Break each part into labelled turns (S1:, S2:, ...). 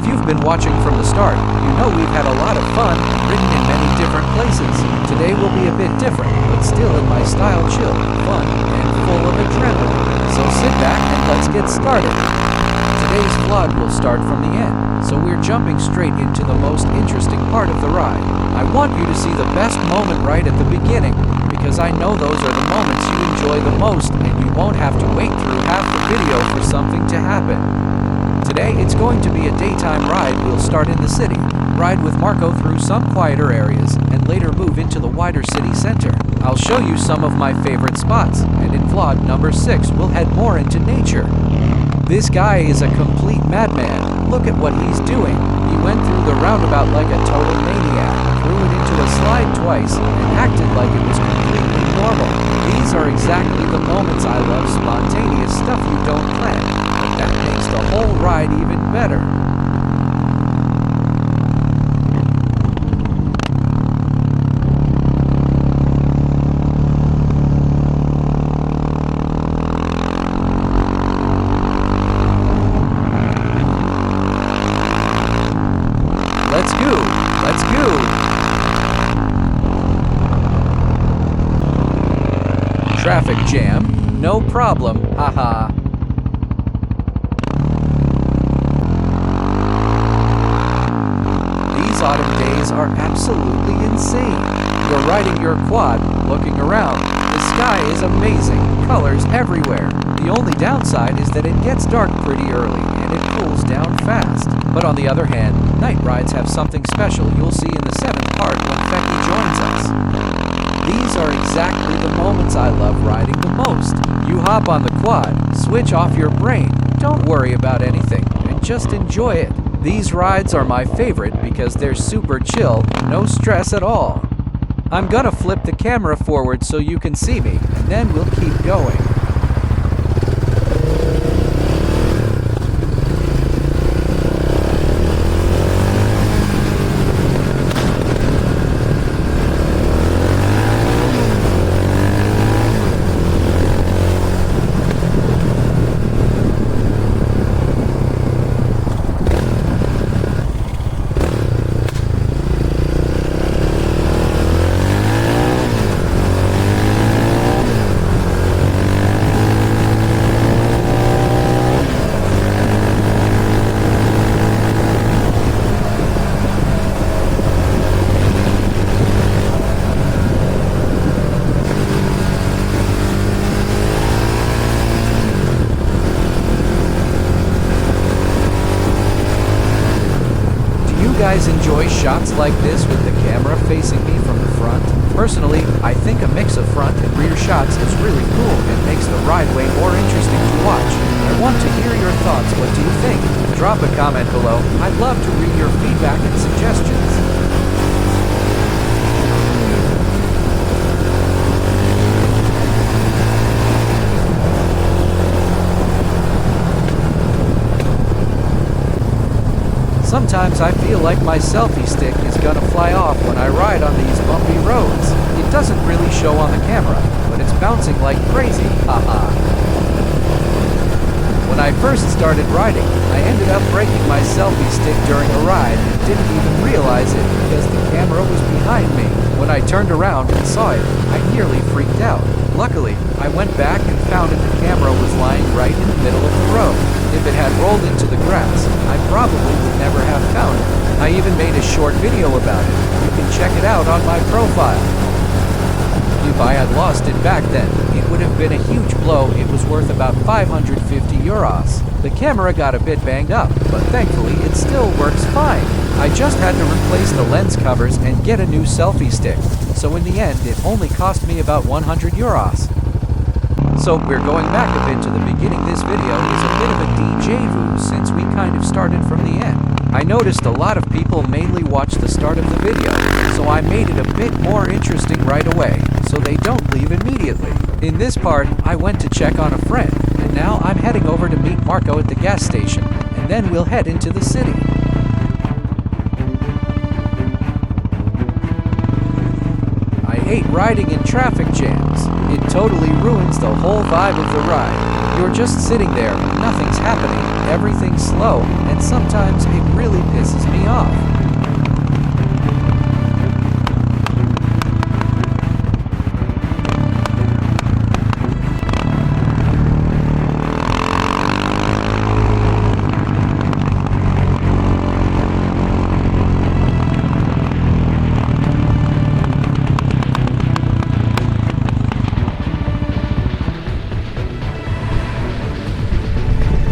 S1: you've been watching from the start, you know we've had a lot of fun and ridden in many different places. Today will be a bit different, but still in my style, chill, fun, and full of adrenaline. So sit back and let's get started. Today's vlog will start from the end, so we're jumping straight into the most interesting part of the ride. I want you to see the best moment right at the beginning, because I know those are the moments you enjoy the most and you won't have to wait through half the video for something to happen. Today it's going to be a daytime ride. We'll start in the city, ride with Marco through some quieter areas, and later move into the wider city center. I'll show you some of my favorite spots, and in vlog number 6 we'll head more into nature. This guy is a complete madman. Look at what he's doing. He went through the roundabout like a total maniac, threw it into a slide twice, and acted like it was completely normal. These are exactly the moments I love, spontaneous stuff you don't plan, but that makes the whole ride even better. Let's go! Traffic jam? No problem, haha. These autumn days are absolutely insane. You're riding your quad, looking around. The sky is amazing, colors everywhere. The only downside is that it gets dark pretty early and it cools down fast. But on the other hand, night rides have something special you'll see in the 7th part when Fecky joins us. These are exactly the moments I love riding the most. You hop on the quad, switch off your brain, don't worry about anything, and just enjoy it. These rides are my favorite because they're super chill, no stress at all. I'm gonna flip the camera forward so you can see me, and then we'll keep going. You guys enjoy shots like this with the camera facing me from the front? Personally, I think a mix of front and rear shots is really cool and makes the ride way more interesting to watch. I want to hear your thoughts. What do you think? Drop a comment below. I'd love to read your feedback and suggestions. Sometimes I feel like my selfie stick is gonna fly off when I ride on these bumpy roads. It doesn't really show on the camera, but it's bouncing like crazy, haha. When I first started riding, I ended up breaking my selfie stick during a ride and didn't even realize it because the camera was behind me. When I turned around and saw it, I nearly freaked out. Luckily, I went back and found that the camera was lying right in the middle of the road. If it had rolled into the grass, I probably would never have found it. I even made a short video about it. You can check it out on my profile. If I had lost it back then, it would have been a huge blow. It was worth about 550 euros. The camera got a bit banged up, but thankfully it still works fine. I just had to replace the lens covers and get a new selfie stick. So in the end, it only cost me about 100 euros. So we're going back a bit to the beginning. This video is a bit of a déjà vu since we kind of started from the end. I noticed a lot of people mainly watch the start of the video, so I made it a bit more interesting right away, so they don't leave immediately. In this part, I went to check on a friend, and now I'm heading over to meet Marco at the gas station, and then we'll head into the city. I hate riding in traffic jams. It totally ruins the whole vibe of the ride. You're just sitting there, nothing's happening, everything's slow, and sometimes it really really pisses me off.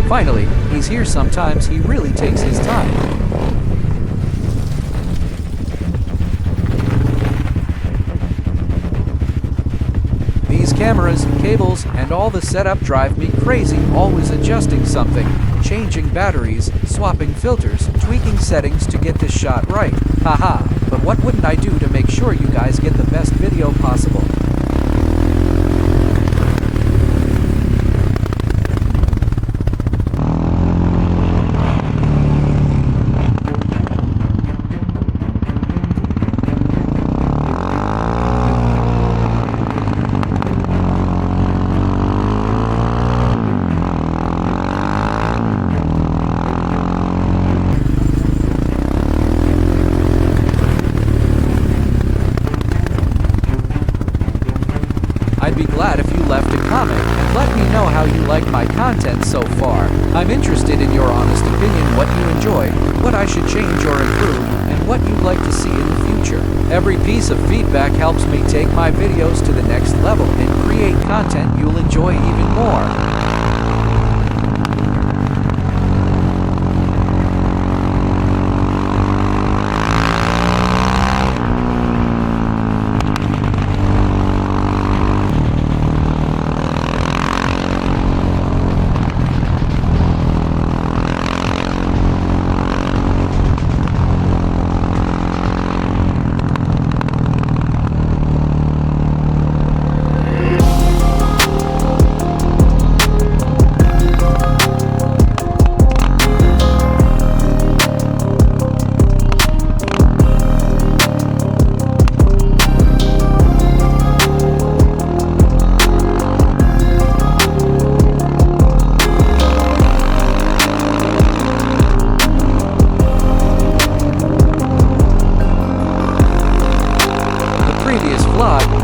S1: Finally, he's here. Sometimes he really takes his time. These cameras, cables, and all the setup drive me crazy, always adjusting something, changing batteries, swapping filters, tweaking settings to get this shot right. Haha, but what wouldn't I do to make sure you guys get the best video possible? I'd be glad if you left a comment and let me know how you like my content so far. I'm interested in your honest opinion, what you enjoy, what I should change or improve, and what you'd like to see in the future. Every piece of feedback helps me take my videos to the next level and create content you'll enjoy even more.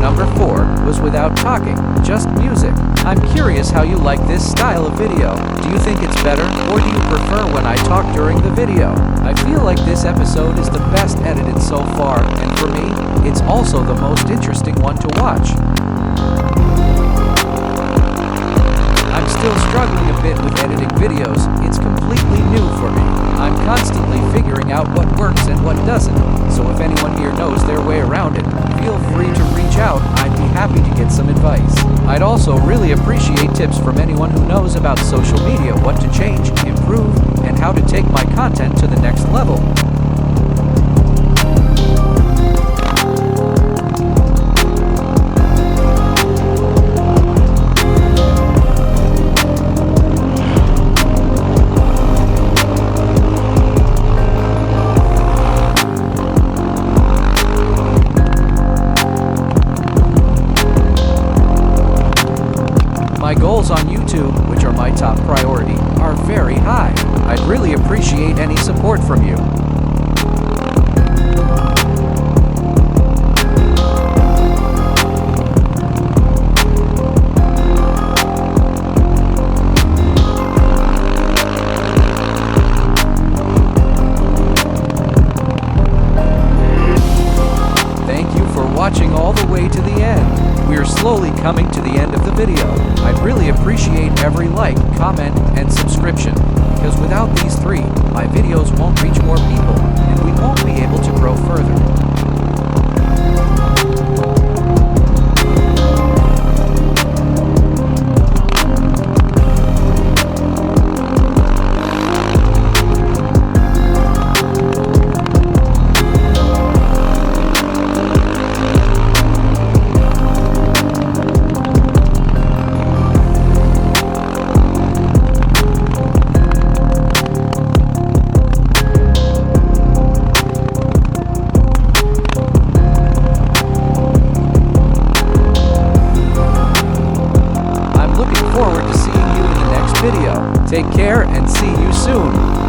S1: Number 4 was without talking, just music. I'm curious how you like this style of video. Do you think it's better, or do you prefer when I talk during the video? I feel like this episode is the best edited so far, and for me, it's also the most interesting one to watch. I'm still struggling a bit with editing videos. It's completely new for me. I'm constantly figuring out what works and what doesn't, so if anyone here knows their way around it, feel free to reach out. I'd be happy to get some advice. I'd also really appreciate tips from anyone who knows about social media, what to change, improve, and how to take my content to the next level. My goals on YouTube, which are my top priority, are very high. I'd really appreciate any support from you. Thank you for watching all the way to the end. We're slowly coming to the end of the video. I'd really appreciate every like, comment, and subscription, because without these 3, my videos won't reach more people, and we won't be able to grow further. Take care and see you soon.